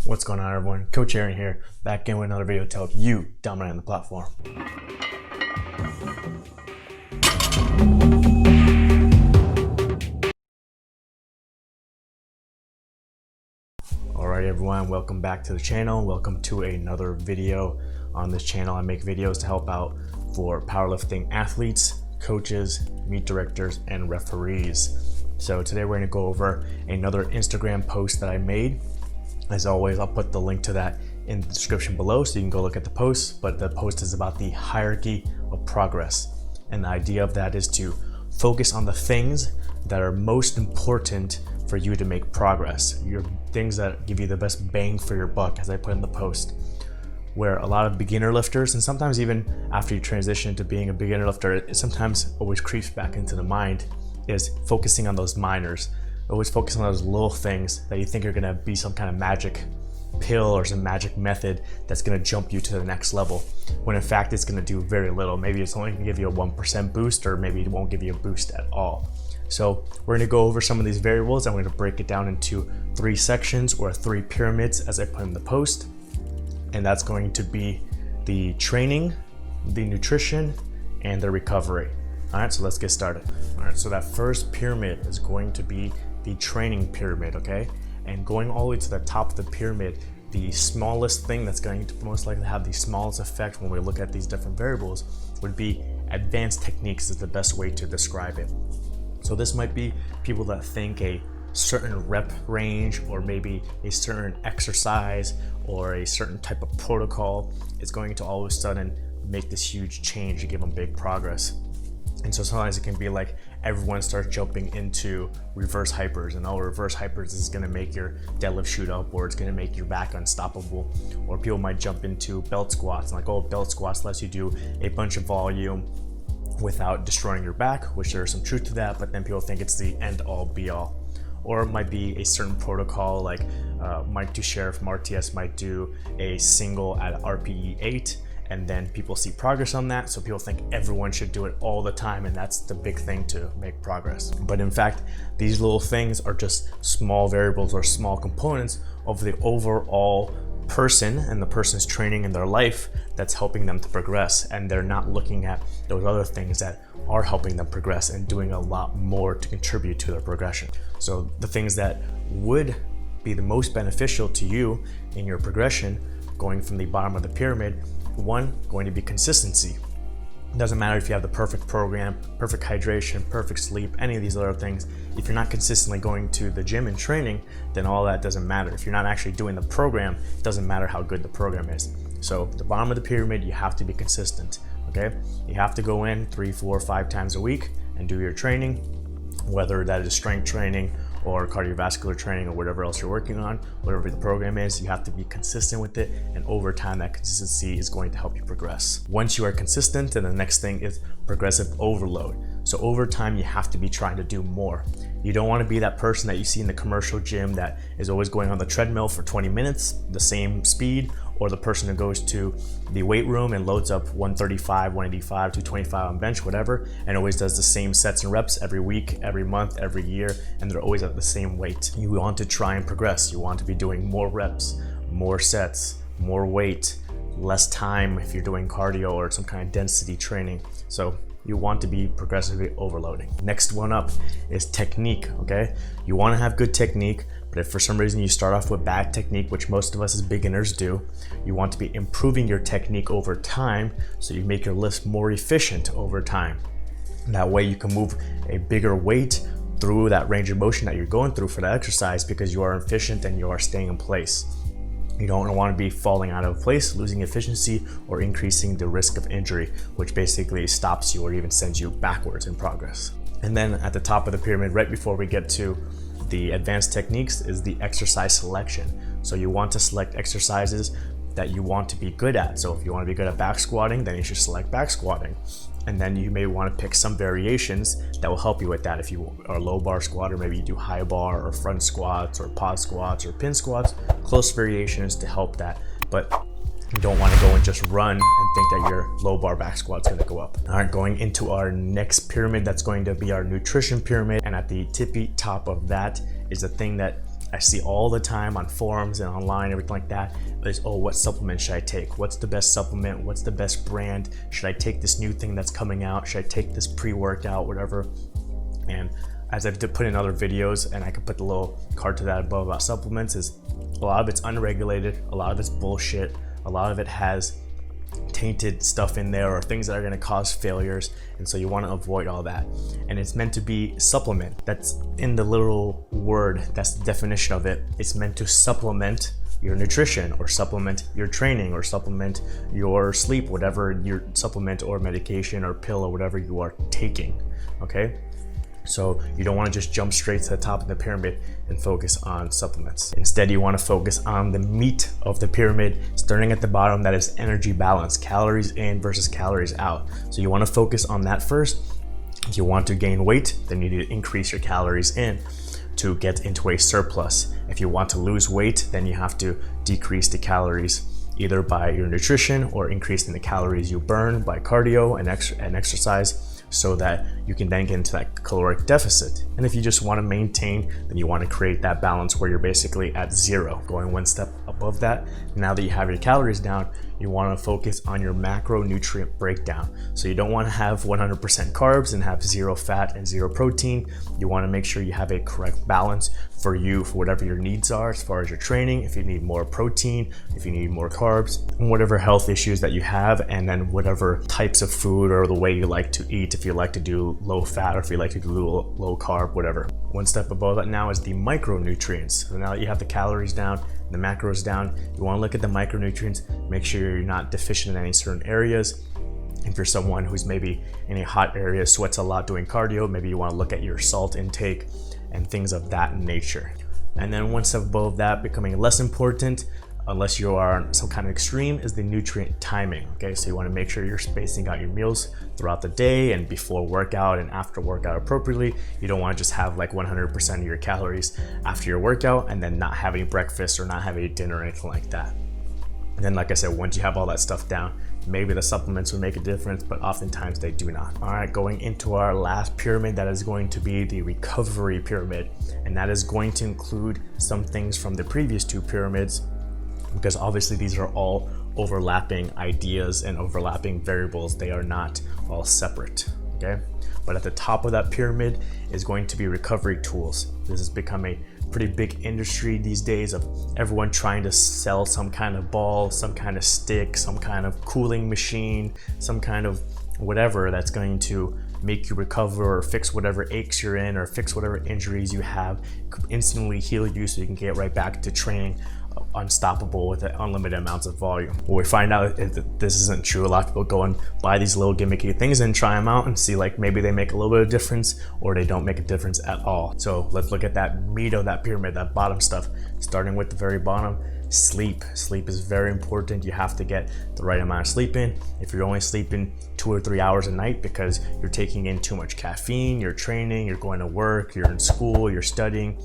What's going on, everyone? Coach Aaron here, back in with another video to help you dominate on the platform. Alright everyone, welcome back to the channel. Welcome to another video. On this channel, I make videos to help out for powerlifting athletes, coaches, meet directors, and referees. So today we're going to go over another Instagram post that I made. As always, I'll put the link to that in the description below so you can go look at the post, but the post is about the hierarchy of progress. And the idea of that is to focus on the things that are most important for you to make progress. Your things that give you the best bang for your buck, as I put in the post. Where a lot of beginner lifters, and sometimes even after you transition to being a beginner lifter, it sometimes always creeps back into the mind, is focusing on those minors. Always focus on those little things that you think are gonna be some kind of magic pill or some magic method that's gonna jump you to the next level, when in fact it's gonna do very little. Maybe it's only gonna give you a 1% boost, or maybe it won't give you a boost at all. So we're gonna go over some of these variables. I'm gonna break it down into 3 sections or 3 pyramids as I put in the post. And that's going to be the training, the nutrition, and the recovery. All right, so let's get started. All right, so that first pyramid is going to be the training pyramid, okay? And going all the way to the top of the pyramid, the smallest thing that's going to most likely have the smallest effect when we look at these different variables would be advanced techniques, is the best way to describe it. So this might be people that think a certain rep range, or maybe a certain exercise or a certain type of protocol is going to all of a sudden make this huge change and give them big progress. And so sometimes it can be like everyone starts jumping into reverse hypers, and reverse hypers is gonna make your deadlift shoot up, or it's gonna make your back unstoppable. Or people might jump into belt squats, and like, oh, belt squats lets you do a bunch of volume without destroying your back, which there's some truth to that, but then people think it's the end all be all. Or it might be a certain protocol, like Mike Duchère from RTS might do a single at RPE 8, and then people see progress on that, so people think everyone should do it all the time, and that's the big thing to make progress. But in fact, these little things are just small variables or small components of the overall person and the person's training in their life that's helping them to progress, and they're not looking at those other things that are helping them progress and doing a lot more to contribute to their progression. So the things that would be the most beneficial to you in your progression, going from the bottom of the pyramid, one, going to be consistency. It doesn't matter if you have the perfect program, perfect hydration, perfect sleep, any of these other things. If you're not consistently going to the gym and training, then all that doesn't matter. If you're not actually doing the program, it doesn't matter how good the program is. So the bottom of the pyramid, you have to be consistent, okay? You have to go in 3, 4, 5 times a week and do your training, whether that is strength training or cardiovascular training or whatever else you're working on. Whatever the program is, you have to be consistent with it, and over time that consistency is going to help you progress. Once you are consistent, then the next thing is progressive overload. So over time, you have to be trying to do more. You don't want to be that person that you see in the commercial gym that is always going on the treadmill for 20 minutes, the same speed, or the person who goes to the weight room and loads up 135, 185, 225 on bench, whatever, and always does the same sets and reps every week, every month, every year, and they're always at the same weight. You want to try and progress. You want to be doing more reps, more sets, more weight, less time if you're doing cardio or some kind of density training. So you want to be progressively overloading. Next one up is technique, okay? You want to have good technique, but if for some reason you start off with bad technique, which most of us as beginners do, you want to be improving your technique over time so you make your lifts more efficient over time. That way you can move a bigger weight through that range of motion that you're going through for that exercise, because you are efficient and you are staying in place. You don't want to be falling out of place, losing efficiency, or increasing the risk of injury, which basically stops you or even sends you backwards in progress. And then at the top of the pyramid, right before we get to the advanced techniques, is the exercise selection. So you want to select exercises that you want to be good at. So if you want to be good at back squatting, then you should select back squatting. And then you may want to pick some variations that will help you with that. If you are a low bar squatter, maybe you do high bar or front squats or pause squats or pin squats, close variations to help that. But you don't want to go and just run and think that your low bar back squat's going to go up. All right, going into our next pyramid, that's going to be our nutrition pyramid. And at the tippy top of that is the thing that I see all the time on forums and online, everything like that, is, oh, what supplement should I take? What's the best supplement? What's the best brand? Should I take this new thing that's coming out? Should I take this pre-workout, whatever? And as I've put in other videos, and I can put the little card to that above about supplements, is a lot of it's unregulated, a lot of it's bullshit, a lot of it has tainted stuff in there or things that are going to cause failures, and so you want to avoid all that. And it's meant to be supplement. That's in the literal word, that's the definition of it. It's meant to supplement your nutrition or supplement your training or supplement your sleep, whatever your supplement or medication or pill or whatever you are taking. Okay, so you don't want to just jump straight to the top of the pyramid and focus on supplements. Instead, you want to focus on the meat of the pyramid, starting at the bottom, that is energy balance, calories in versus calories out. So you want to focus on that first. If you want to gain weight, then you need to increase your calories in to get into a surplus. If you want to lose weight, then you have to decrease the calories either by your nutrition or increasing the calories you burn by cardio and exercise, so that you can then get into that caloric deficit. And if you just want to maintain, then you want to create that balance where you're basically at zero, going one step above that. Now that you have your calories down, you want to focus on your macronutrient breakdown. So you don't want to have 100% carbs and have zero fat and zero protein. You want to make sure you have a correct balance for you, for whatever your needs are as far as your training, if you need more protein, if you need more carbs, and whatever health issues that you have, and then whatever types of food or the way you like to eat, if you like to do low fat or if you like to do low carb, whatever. One step above that now is the micronutrients. So now that you have the calories down, the macros down, you want to look at the micronutrients, make sure you're not deficient in any certain areas. If you're someone who's maybe in a hot area, sweats a lot doing cardio, maybe you want to look at your salt intake and things of that nature. And then one step above that, becoming less important, unless you are on some kind of extreme, is the nutrient timing. Okay, so you want to make sure you're spacing out your meals throughout the day and before workout and after workout appropriately. You don't want to just have like 100% of your calories after your workout and then not having breakfast or not having dinner or anything like that. And then, like I said, once you have all that stuff down, maybe the supplements will make a difference, but oftentimes they do not. All right, going into our last pyramid, that is going to be the recovery pyramid. And that is going to include some things from the previous two pyramids, because obviously these are all overlapping ideas and overlapping variables. They are not all separate, okay? But at the top of that pyramid is going to be recovery tools. This has become a pretty big industry these days of everyone trying to sell some kind of ball, some kind of stick, some kind of cooling machine, some kind of whatever that's going to make you recover or fix whatever aches you're in or fix whatever injuries you have, instantly heal you so you can get right back to training unstoppable with unlimited amounts of volume. What we find out is that this isn't true. A lot of people go and buy these little gimmicky things and try them out and see like maybe they make a little bit of difference or they don't make a difference at all. So let's look at that meat of that pyramid, that bottom stuff, starting with the very bottom. Sleep is very important. You have to get the right amount of sleep in. If you're only sleeping 2 or 3 hours a night because you're taking in too much caffeine, you're training, you're going to work, you're in school, you're studying,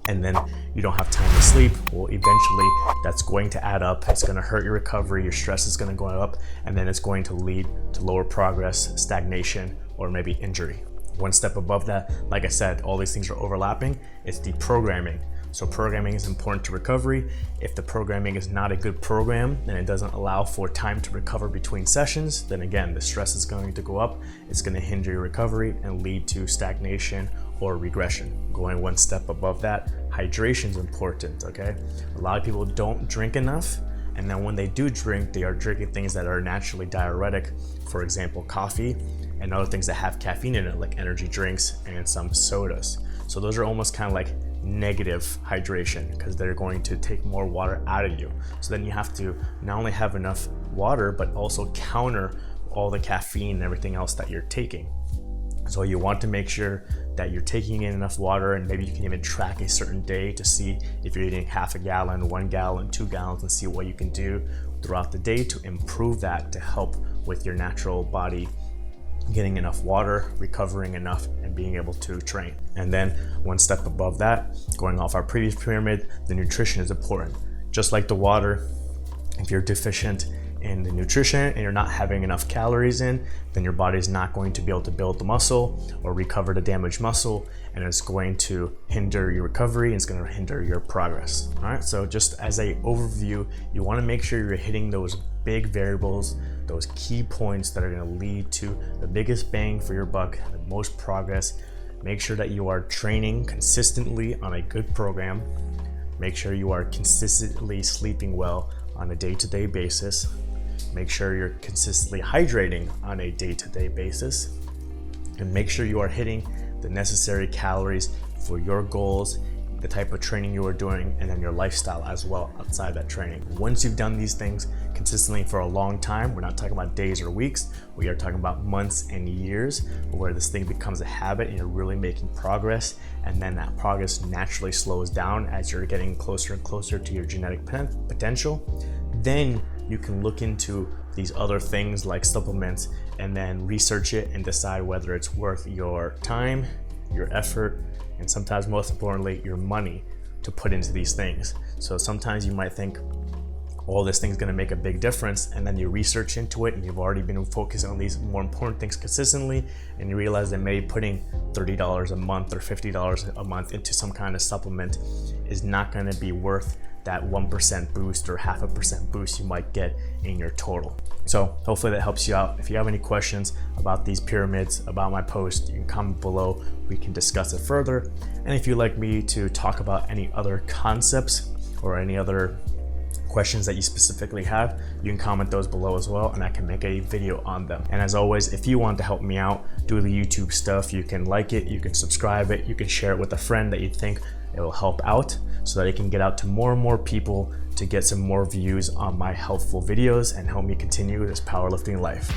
and then you don't have time to sleep, well, eventually that's going to add up. It's going to hurt your recovery, your stress is going to go up, and then it's going to lead to lower progress, stagnation, or maybe injury. One step above that, like I said, all these things are overlapping. It's the programming. So programming is important to recovery. If the programming is not a good program and it doesn't allow for time to recover between sessions, then again, the stress is going to go up. It's going to hinder your recovery and lead to stagnation or regression. Going one step above that, hydration is important, okay? A lot of people don't drink enough, and then when they do drink, they are drinking things that are naturally diuretic. For example, coffee and other things that have caffeine in it, like energy drinks and some sodas. So those are almost kind of like negative hydration because they're going to take more water out of you. So then you have to not only have enough water, but also counter all the caffeine and everything else that you're taking. So you want to make sure that you're taking in enough water, and maybe you can even track a certain day to see if you're eating half a gallon, 1 gallon, 2 gallons, and see what you can do throughout the day to improve that, to help with your natural body getting enough water, recovering enough, and being able to train. And then one step above that, going off our previous pyramid, the nutrition is important. Just like the water, if you're deficient in the nutrition and you're not having enough calories in, then your body's not going to be able to build the muscle or recover the damaged muscle, and it's going to hinder your recovery and it's going to hinder your progress. All right, so just as a overview, you want to make sure you're hitting those big variables, those key points that are going to lead to the biggest bang for your buck, the most progress. Make sure that you are training consistently on a good program. Make sure you are consistently sleeping well on a day-to-day basis. Make sure you're consistently hydrating on a day-to-day basis. And make sure you are hitting the necessary calories for your goals, the type of training you are doing, and then your lifestyle as well outside that training. Once you've done these things consistently for a long time, we're not talking about days or weeks, we are talking about months and years, where this thing becomes a habit and you're really making progress, and then that progress naturally slows down as you're getting closer and closer to your genetic potential. Then you can look into these other things like supplements and then research it and decide whether it's worth your time, your effort, and sometimes most importantly, your money to put into these things. So sometimes you might think, oh, this thing's gonna make a big difference, and then you research into it and you've already been focusing on these more important things consistently, and you realize that maybe putting $30 a month or $50 a month into some kind of supplement is not gonna be worth that 1% boost or 0.5% boost you might get in your total. So hopefully that helps you out. If you have any questions about these pyramids, about my post, you can comment below. We can discuss it further. And if you'd like me to talk about any other concepts or any other questions that you specifically have, you can comment those below as well, and I can make a video on them. And as always, if you want to help me out, do the YouTube stuff, you can like it, you can subscribe it, you can share it with a friend that you think it will help out, so that it can get out to more and more people to get some more views on my helpful videos and help me continue this powerlifting life.